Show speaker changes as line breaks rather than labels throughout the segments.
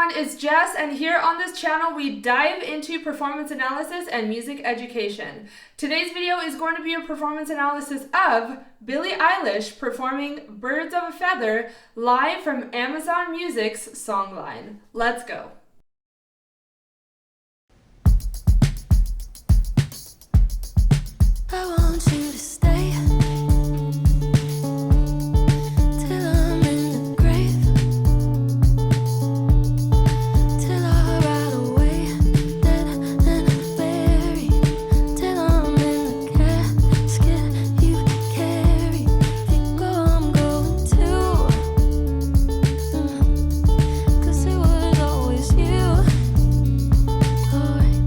everyone, it's Jess, and here on this channel we dive into performance analysis and music education. Today's video is going to be a performance analysis of Billie Eilish performing Birds of a Feather live from Amazon Music's Songline. Let's go.
I want you to stay till I'm in the grave, till I ride away, dead and buried, till I'm in the casket you carry. If you go, I'm going too, 'cause it was always you. Alright,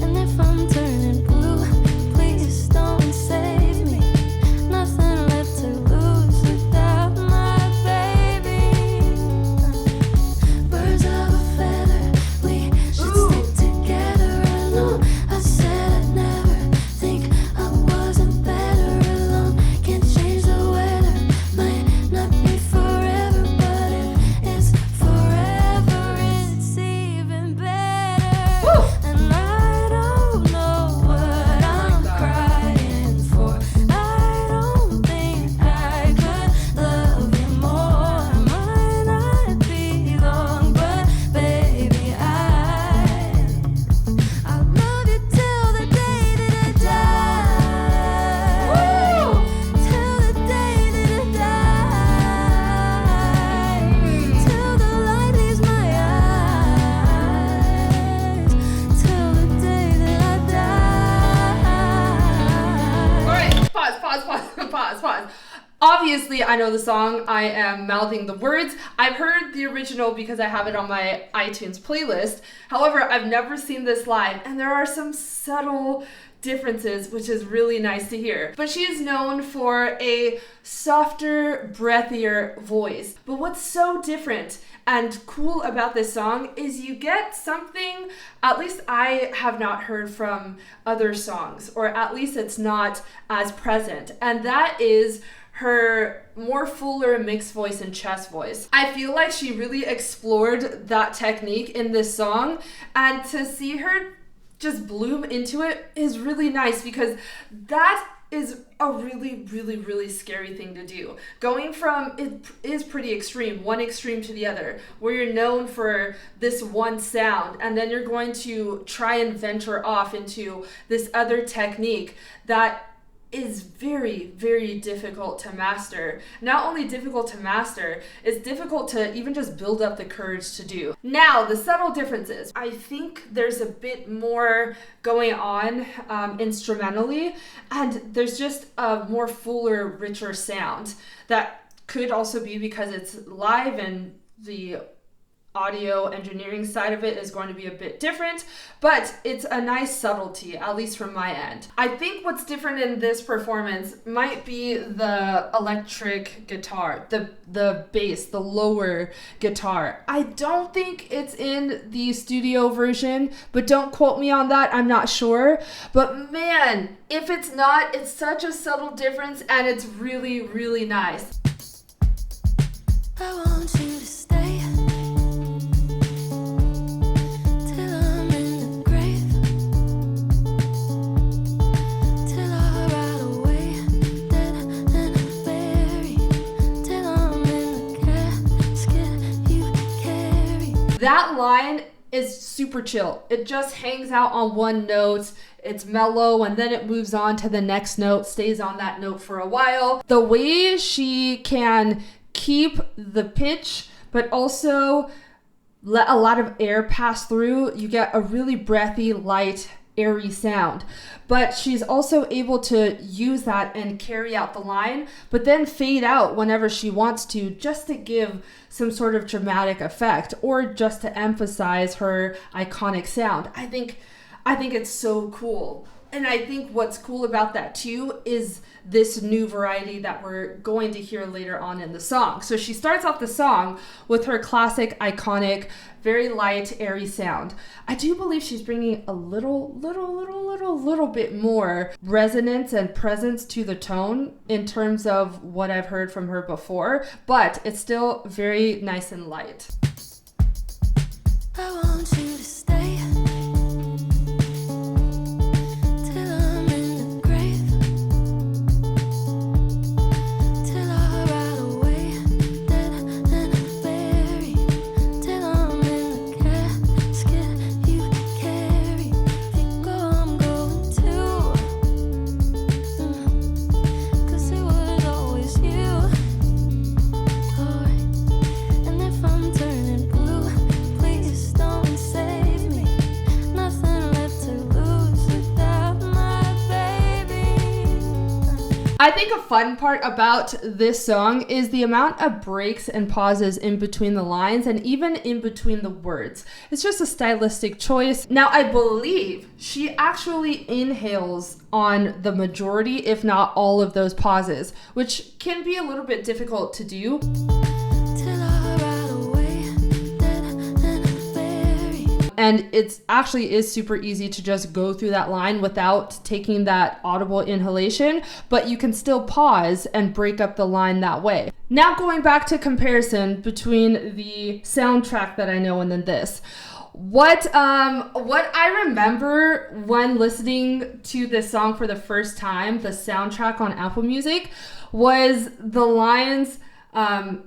and if I'm turning blue, please don't save me. Nothing left to lose without my baby. Birds of a feather, we should stick together. I know I said I'd never think I wasn't better alone. Can't change the weather, might not be forever, but if it's forever, it's even better. And I don't know what I'm crying for. I don't think I could love you more. Might not be long, but baby, I'll love you till the day that I die. Till the day that I die. Till the light leaves my eyes. Till the day that I die.
Alright, pause. Obviously, I know the song. I am mouthing the words. I've heard the original because I have it on my iTunes playlist. However, I've never seen this live, and there are some subtle differences, which is really nice to hear. But she is known for a softer, breathier voice. But what's so different and cool about this song is you get something, at least I have not heard from other songs, or at least it's not as present, and that is her more fuller mixed voice and chest voice. I feel like she really explored that technique in this song, and to see her just bloom into it is really nice, because that is a really scary thing to do. Going from, it is pretty extreme, one extreme to the other, where you're known for this one sound, and then you're going to try and venture off into this other technique that is very difficult to master. Not only difficult to master, it's difficult to even just build up the courage to do. Now, the subtle differences. I think there's a bit more going on instrumentally, and there's just a more fuller, richer sound. That could also be because it's live and the audio engineering side of it is going to be a bit different, but it's a nice subtlety, at least from my end. I think what's different in this performance might be the electric guitar, the bass, the lower guitar. I don't think it's in the studio version, but don't quote me on that, I'm not sure. But man, if it's not, it's such a subtle difference, and it's really nice.
I want you to stay till I'm in the grave, till I ride away, dead and buried, till I'm in the casket you carry.
That line is super chill. It just hangs out on one note. It's mellow, and then it moves on to the next note, stays on that note for a while. The way she can keep the pitch, but also let a lot of air pass through, you get a really breathy, light, airy sound. But she's also able to use that and carry out the line, but then fade out whenever she wants to, just to give some sort of dramatic effect, or just to emphasize her iconic sound. I think it's so cool. And I think what's cool about that too is this new variety that we're going to hear later on in the song. So she starts off the song with her classic, iconic, very light, airy sound. I do believe she's bringing a little bit more resonance and presence to the tone in terms of what I've heard from her before, but it's still very nice and light. I think a fun part about this song is the amount of breaks and pauses in between the lines and even in between the words. It's just a stylistic choice. Now, I believe she actually inhales on the majority, if not all of those pauses, which can be a little bit difficult to do. And it actually is super easy to just go through that line without taking that audible inhalation, but you can still pause and break up the line that way. Now going back to comparison between the soundtrack that I know and then this. What I remember when listening to this song for the first time, the soundtrack on Apple Music, was the lines,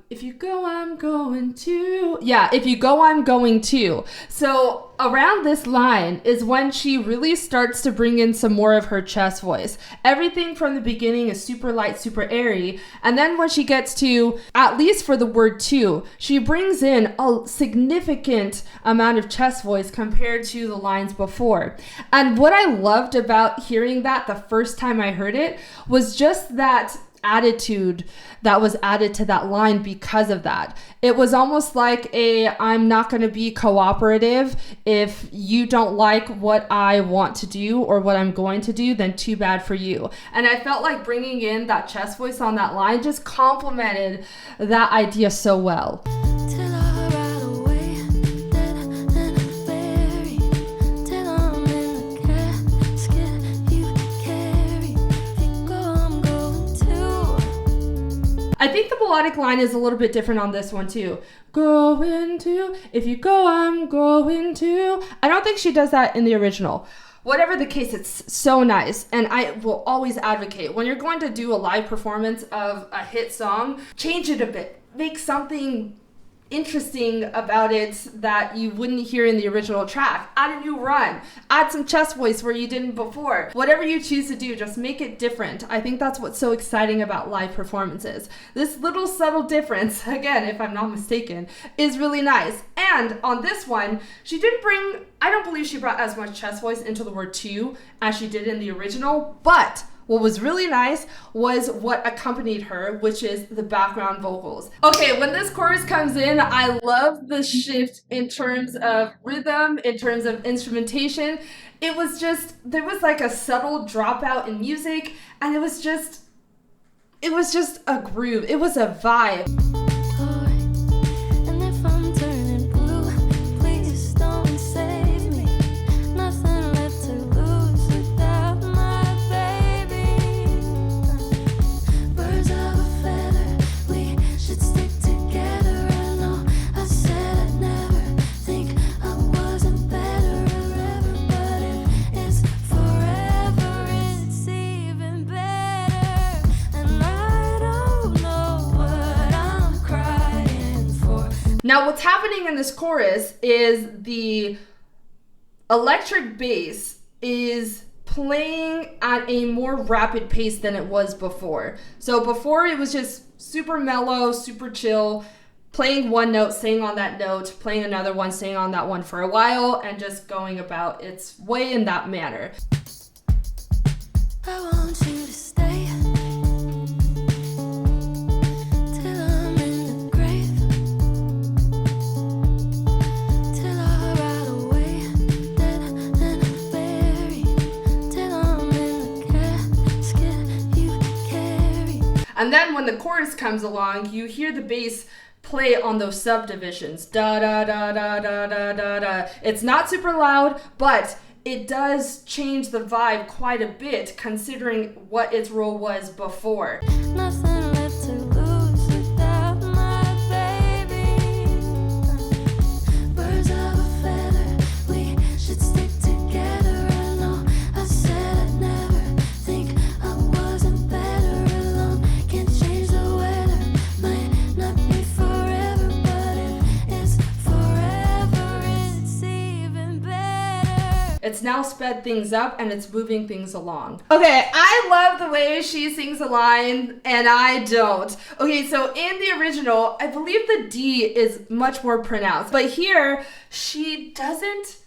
if you go, I'm going to. Yeah, if you go, I'm going to. So around this line is when she really starts to bring in some more of her chest voice. Everything from the beginning is super light, super airy. And then when she gets to, at least for the word to, she brings in a significant amount of chest voice compared to the lines before. And what I loved about hearing that the first time I heard it was just that attitude that was added to that line because of that. It was almost like I'm not going to be cooperative. If you don't like what I want to do or what I'm going to do, then too bad for you. And I felt like bringing in that chest voice on that line just complemented that idea so well. I think the melodic line is a little bit different on this one too. Going to, if you go, I'm going to. I don't think she does that in the original. Whatever the case, it's so nice. And I will always advocate when you're going to do a live performance of a hit song, change it a bit. Make something interesting about it that you wouldn't hear in the original track. Add a new run, add some chest voice where you didn't before. Whatever you choose to do, just make it different. I think that's what's so exciting about live performances. This little subtle difference, again, if I'm not mistaken, is really nice. And on this one, she didn't bring, I don't believe she brought as much chest voice into the word to as she did in the original, but what was really nice was what accompanied her, which is the background vocals. Okay, when this chorus comes in, I love the shift in terms of rhythm, in terms of instrumentation. It was just, there was like a subtle dropout in music, and it was just a groove. It was a vibe. Now, what's happening in this chorus is the electric bass is playing at a more rapid pace than it was before. So before it was just super mellow, super chill, playing one note, staying on that note, playing another one, staying on that one for a while, and just going about its way in that manner.
I want you to stay.
And then when the chorus comes along, you hear the bass play on those subdivisions. Da da da da da da da da. It's not super loud, but it does change the vibe quite a bit considering what its role was before.
Nothing left to lose without my baby. Birds of a feather, we should stick together. I know I said I'd never think I wasn't better alone. Can't change the weather, might not be forever, but if it's forever, it's even better.
It's now sped things up and it's moving things along. Okay, I love the way she sings a line and I don't. Okay, so in the original, I believe the D is much more pronounced, but here she doesn't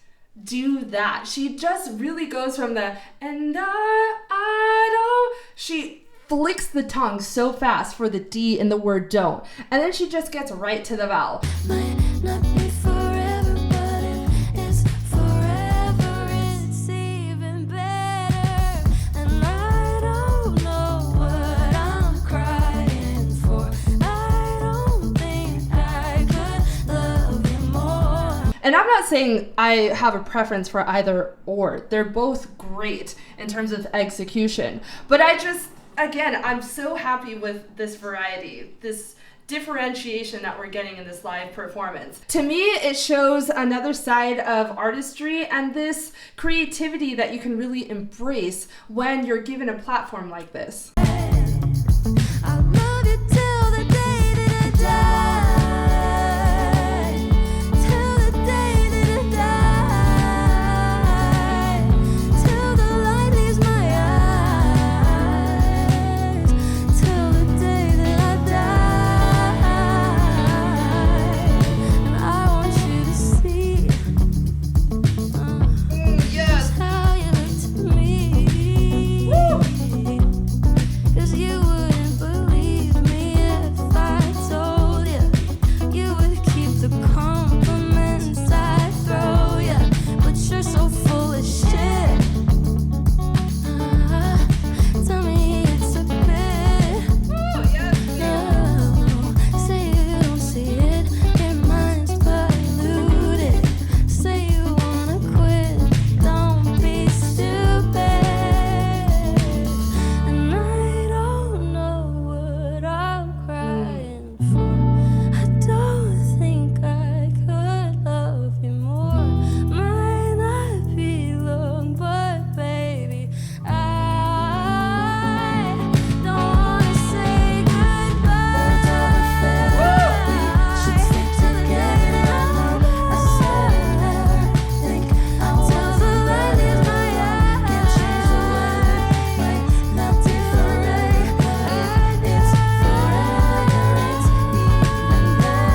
do that. She just really goes from the and I don't. She flicks the tongue so fast for the D in the word don't. And then she just gets right to the vowel.
Might not be forever, but if it's forever, it's even better. And I don't know what I'm crying for. I don't think I could love you more.
And I'm not saying I have a preference for either or. They're both great in terms of execution. But I'm so happy with this variety, this differentiation that we're getting in this live performance. To me, it shows another side of artistry and this creativity that you can really embrace when you're given a platform like this.
I'll love you till the day that I die. Till the day that I die. Till the light leaves my eyes. Till the day that I die. And I want you to see
Yes.
how you look to me. 'Cause you wouldn't believe me if I told you. You would keep the compliments I throw you. But you're so full of shit. Tell me it's a bit. No, say you don't see it. Your mind's polluted. Say you wanna quit. Don't be stupid. And I don't know what I'm crying for. I don't think I could love you more. Might not be long, but baby, I don't wanna say goodbye. Should stick together. I said I never think until the light leaves my eyes. Can't change the weather, might not different. It's forever, it's even better.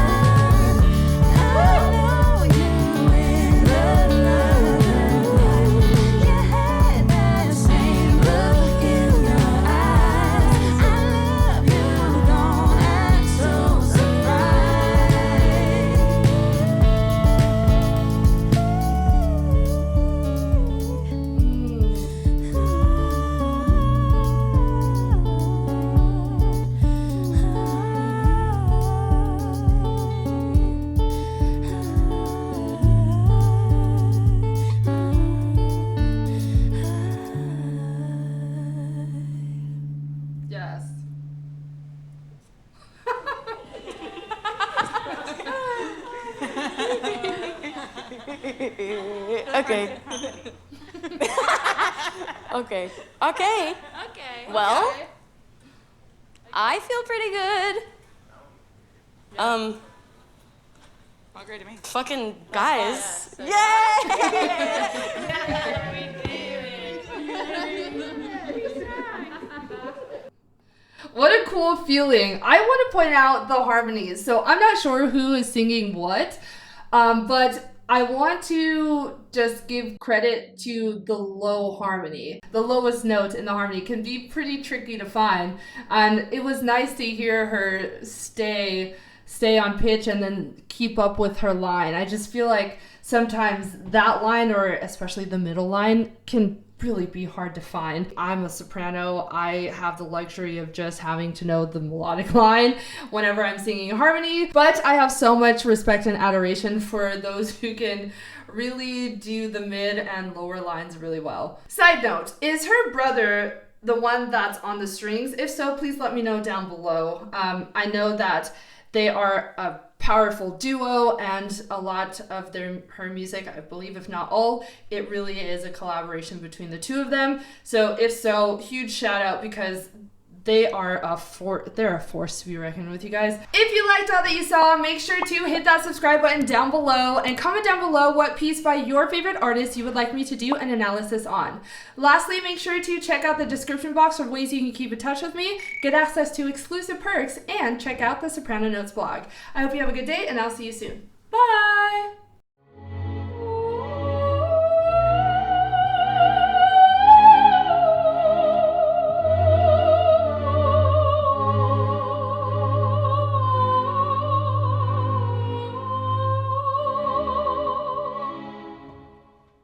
I know you in another life. You had that same look in your eyes. I love you, don't act so
Yes.
Okay. Okay. Okay. Well, I feel pretty good.
All great to me.
Fucking guys. Yay!
What a cool feeling. I want to point out the harmonies. So I'm not sure who is singing what, but I want to just give credit to the low harmony. The lowest note in the harmony can be pretty tricky to find. And it was nice to hear her stay on pitch and then keep up with her line. I just feel like sometimes that line, or especially the middle line, can really be hard to find. I'm a soprano. I have the luxury of just having to know the melodic line whenever I'm singing harmony, but I have so much respect and adoration for those who can really do the mid and lower lines really well. Side note, is her brother the one that's on the strings? If so, please let me know down below. I know that they are a powerful duo, and a lot of her music, I believe if not all, it really is a collaboration between the two of them. So if so, huge shout out, because they're a force to be reckoned with, you guys. If you liked all that you saw, make sure to hit that subscribe button down below and comment down below what piece by your favorite artist you would like me to do an analysis on. Lastly, make sure to check out the description box for ways you can keep in touch with me, get access to exclusive perks, and check out the Soprano Notes blog. I hope you have a good day, and I'll see you soon. Bye!